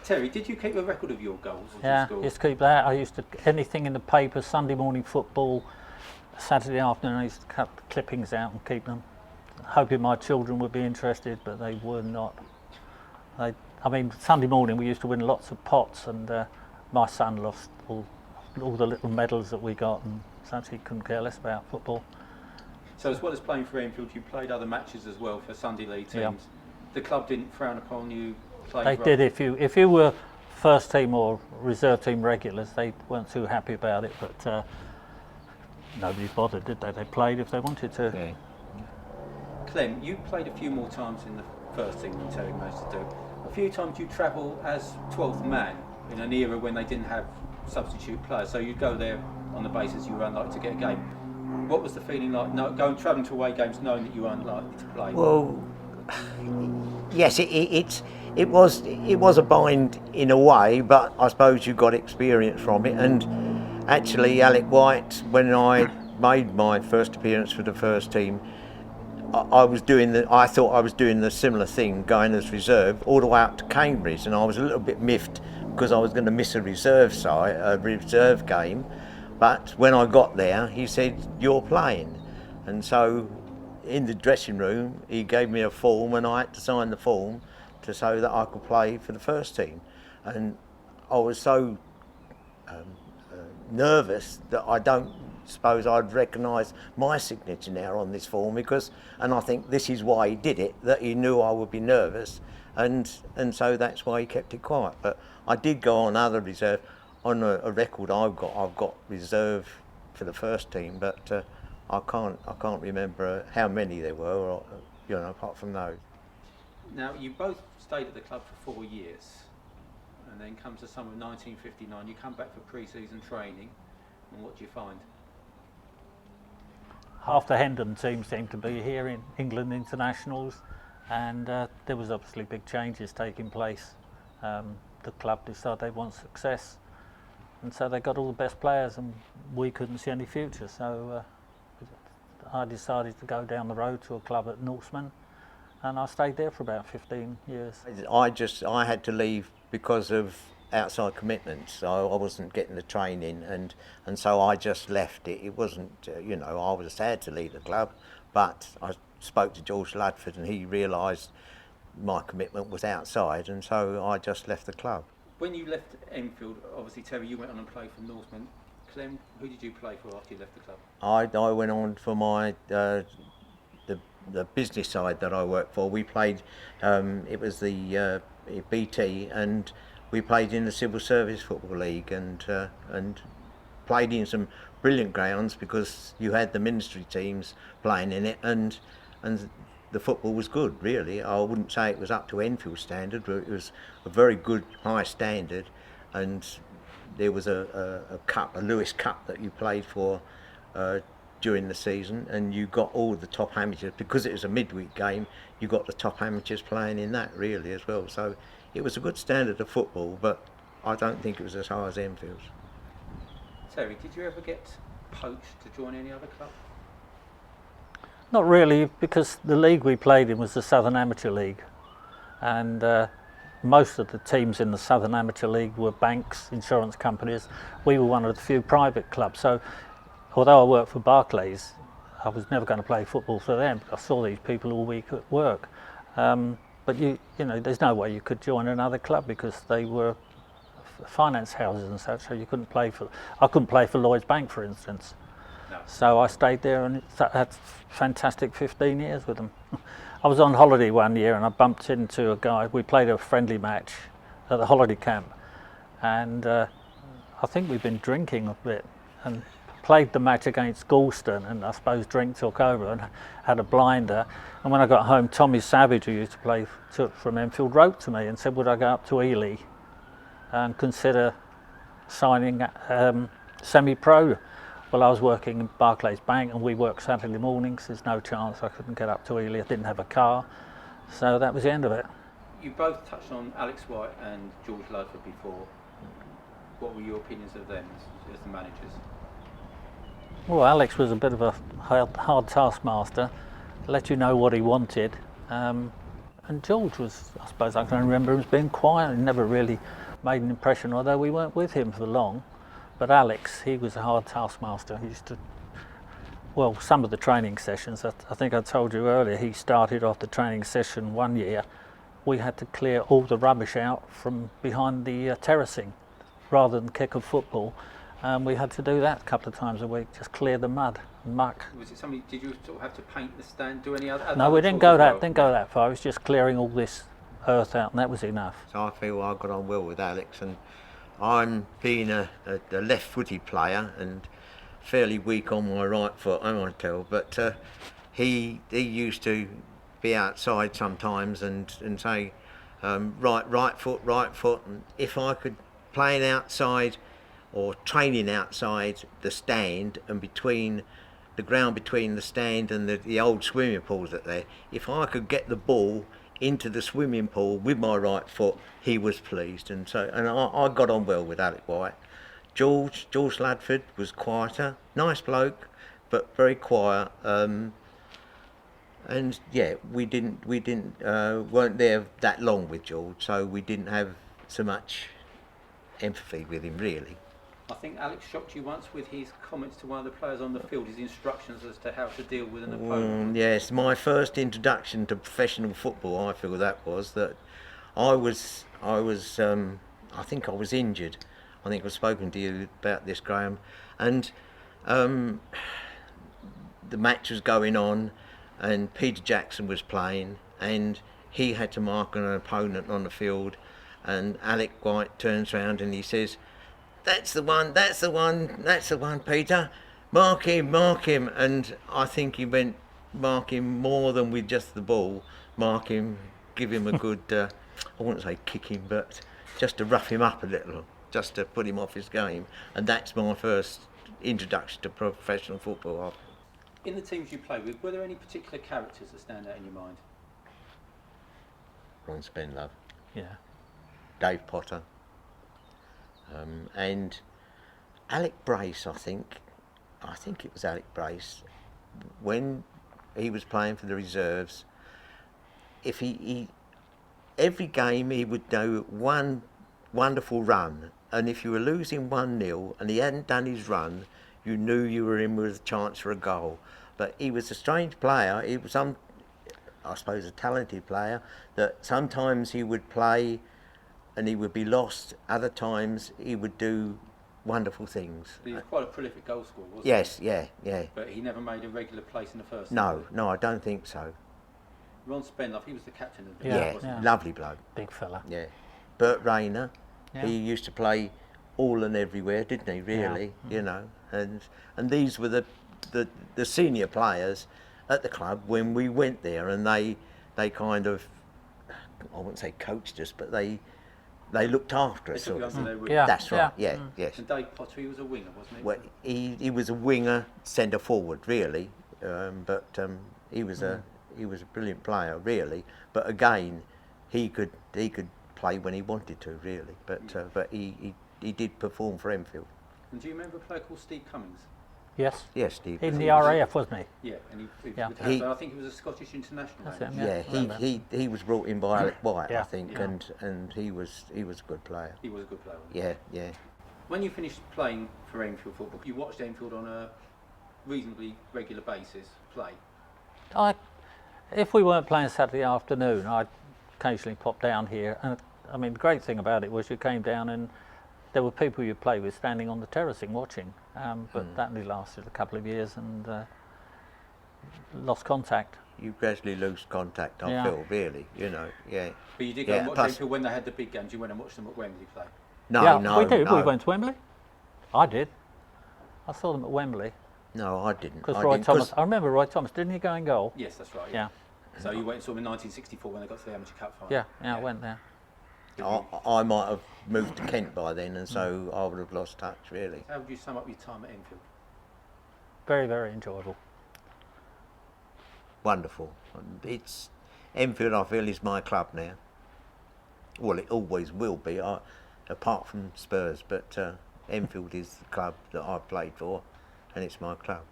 Terry, did you keep a record of your goals? Yeah, used to keep that. I used to, anything in the paper, Sunday morning football, Saturday afternoon, I used to cut the clippings out and keep them, hoping my children would be interested, but they were not. Sunday morning we used to win lots of pots, and my son lost all the little medals that we got, and so he couldn't care less about football. So as well as playing for Enfield, you played other matches as well for Sunday League teams. Yeah. The club didn't frown upon you playing They for did. If you were first team or reserve team regulars, they weren't too happy about it, but nobody bothered, did they? They played if they wanted to. Yeah. Clem, you played a few more times in the first team than Terry managed to do. A few times you travel as 12th man in an era when they didn't have substitute players, so you'd go there on the basis you were unlikely to get a game. What was the feeling like travelling to away games knowing that you were unlikely to play? Well, yes, it was a bind in a way, but I suppose you got experience from it. And actually, Alec White, when I made my first appearance for the first team, I thought I was doing the similar thing, going as reserve all the way up to Cambridge, and I was a little bit miffed because I was going to miss a reserve game. But when I got there, he said, "You're playing," and so in the dressing room, he gave me a form, and I had to sign the form to so that I could play for the first team. And I was so nervous that I don't suppose I'd recognise my signature now on this form, and I think this is why he did it, that he knew I would be nervous, and so that's why he kept it quiet. But I did go on other reserve. On a record I've got reserve for the first team, but I can't remember how many there were, apart from those. Now, you both stayed at the club for 4 years, and then comes the summer of 1959, you come back for pre-season training, and what do you find? Half the Hendon team seemed to be here in England internationals, and there was obviously big changes taking place. The club decided they want success, and so they got all the best players, and we couldn't see any future. So I decided to go down the road to a club at Norseman, and I stayed there for about 15 years. I had to leave because of outside commitments. I wasn't getting the training, and so I just left it. It wasn't, I was sad to leave the club, but I spoke to George Ludford, and he realised my commitment was outside, and so I just left the club. When you left Enfield, obviously Terry, you went on and played for Norseman. Clem, who did you play for after you left the club? I went on for my the business side that I worked for. We played, it was the BT, and we played in the Civil Service Football League, and played in some brilliant grounds because you had the ministry teams playing in it, and the football was good, really. I wouldn't say it was up to Enfield standard, but it was a very good, high standard. And there was a Lewis Cup that you played for during the season, and you got all the top amateurs, because it was a midweek game, you got the top amateurs playing in that, really, as well. So it was a good standard of football, but I don't think it was as high as Enfield's. Terry, did you ever get poached to join any other club? Not really, because the league we played in was the Southern Amateur League, and most of the teams in the Southern Amateur League were banks, insurance companies. We were one of the few private clubs, so although I worked for Barclays, I was never going to play football for them. I saw these people all week at work, but you know, there's no way you could join another club because they were finance houses and such, so you couldn't play for. I couldn't play for Lloyds Bank, for instance. No. So I stayed there, and had fantastic 15 years with them. I was on holiday one year, and I bumped into a guy. We played a friendly match at the holiday camp, and I think we'd been drinking a bit, and played the match against Galston, and I suppose drink took over and had a blinder. And when I got home, Tommy Savage, who used to play from Enfield, wrote to me and said, would I go up to Ely and consider signing semi-pro? Well, I was working in Barclays Bank, and we worked Saturday mornings. There's no chance I couldn't get up to Ely. I didn't have a car, so that was the end of it. You both touched on Alex White and George Ludford before. What were your opinions of them as the managers? Well, Alex was a bit of a hard taskmaster, let you know what he wanted, and And George was, I suppose I can remember him as being quiet and never really made an impression, although we weren't with him for long. But Alex, he was a hard taskmaster. He used to, well, some of the training sessions, I think I told you earlier, he started off the training session one year. We had to clear all the rubbish out from behind the terracing rather than kick a football. We had to do that a couple of times a week, just clear the mud and muck. Was it something? Did you sort of have to paint the stand? Do any other? No, we didn't chores go as that well? didn't go that far. It was just clearing all this earth out, and that was enough. So I feel I got on well with Alex, and I'm being a left-footed player and fairly weak on my right foot, I might tell. But he used to be outside sometimes and say right foot, and if I could playing outside or training outside the stand and between the ground between the stand and the old swimming pools that there, if I could get the ball into the swimming pool with my right foot, he was pleased. And I got on well with Alec White. George Ladford was quieter, nice bloke, but very quiet. And yeah, we weren't there that long with George, so we didn't have so much empathy with him really. I think Alex shocked you once with his comments to one of the players on the field, his instructions as to how to deal with an opponent. Yes, my first introduction to professional football, I feel that was that I think I was injured. I think I've spoken to you about this, Graham, and the match was going on, and Peter Jackson was playing, and he had to mark an opponent on the field, and Alec White turns round and he says, That's the one, Peter. Mark him. And I think he meant mark him more than with just the ball. Mark him, give him a good, I wouldn't say kick him, but just to rough him up a little, just to put him off his game. And that's my first introduction to professional football. In the teams you played with, were there any particular characters that stand out in your mind? Ron Spenlove, Yeah. Dave Potter, and Alec Brace, I think it was Alec Brace, when he was playing for the reserves, if he every game he would do one wonderful run, and if you were losing 1-0 and he hadn't done his run, you knew you were in with a chance for a goal. But he was a strange player. He was I suppose a talented player, that sometimes he would play and he would be lost, other times he would do wonderful things. He was quite a prolific goal scorer, wasn't Yes, he? yeah. But he never made a regular place in the first No, team. I don't think so. Ron Spenlove, he was the captain of the Yeah, team, wasn't yeah. Lovely bloke. Big fella. Yeah. Bert Rayner, Yeah. he used to play all and everywhere, didn't he, really? You know, and these were the senior players at the club when we went there, and they kind of, I wouldn't say coached us, but they looked after They us. took you Sort of. under their wing. Yeah. That's right, yes. And Dave Potter, he was a winger, wasn't he? Well, he was a winger, centre forward, really, but he was a brilliant player, really. But again, he could play when he wanted to, really. But he did perform for Enfield. And do you remember a player called Steve Cummings? Yes. Yes, Steve. In the RAF, wasn't he? Yeah, and he Yeah. would He- have, I think he was a Scottish international. That's maybe. him, Yeah, remember. he was brought in by Alec White, I Yeah. think, Yeah. and he was a good player. He was a good player. Wasn't he? Yeah. When you finished playing for Enfield football, you watched Enfield on a reasonably regular basis play. If we weren't playing Saturday afternoon, I'd occasionally pop down here. And I mean, the great thing about it was you came down and there were people you played with standing on the terracing watching. But that only lasted a couple of years and lost contact. You gradually lose contact, I Yeah. feel, really, you know, yeah. But you did go Yeah, and watch plus- Enfield when they had the big games. You went and watched them at Wembley play. No, yeah, no, we did. no. We went to Wembley. I did. I saw them at Wembley No, I didn't. because I Roy didn't, Thomas. I remember Roy Thomas. Didn't he go in goal? Yes, that's right. Yeah. So you went and saw them in 1964 when they got to the Amateur Cup final. Yeah. I went there. I might have moved to Kent by then, and so I would have lost touch, really. How would you sum up your time at Enfield? Very, very enjoyable. Wonderful. It's Enfield, I feel, is my club now. Well, it always will be, apart from Spurs, but Enfield is the club that I've played for, and it's my club.